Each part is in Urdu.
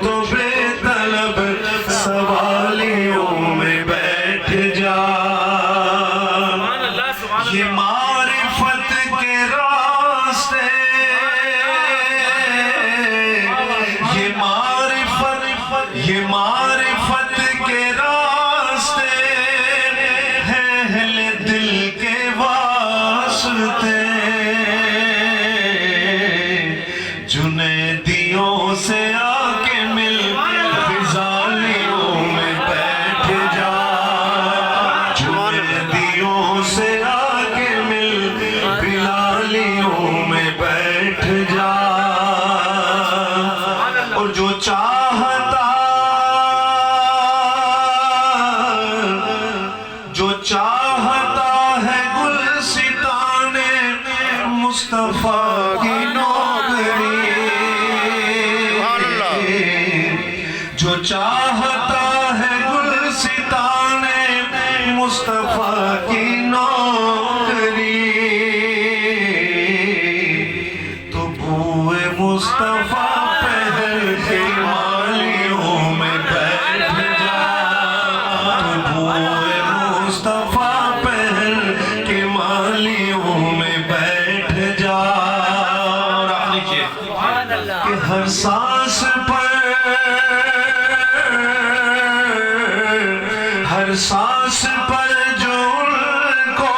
تو بے طلب سوالیوں میں بیٹھ جا، یہ معرفت کے راستے، یہ معرفت کے راستے ہیں اہل دل کے واسطے، جنیدیوں سے آ کے مل غزالیوں میں بیٹھ جا، جنیدیوں سے آ کے مل بلالیوں میں بیٹھ جا، اور جو چاہتا ہے گلستان مصطفیٰ کی نوکری، جو چاہتا ہے گلستان مصطفیٰ کی نوکری، تو بوئے مصطفیٰ پہل کے مالیوں میں بیٹھ جا، تو بوئے مصطفیٰ پہل کے مالیوں میں بیٹھ جا، اور آپ لیجئے کہ ہر سانس پر، ہر سانس پر جو ان کو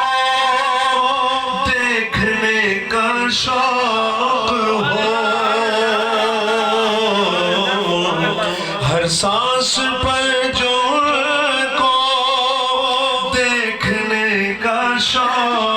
دیکھنے کا شوق ہو، ہر سانس پر جو ان کو دیکھنے کا شوق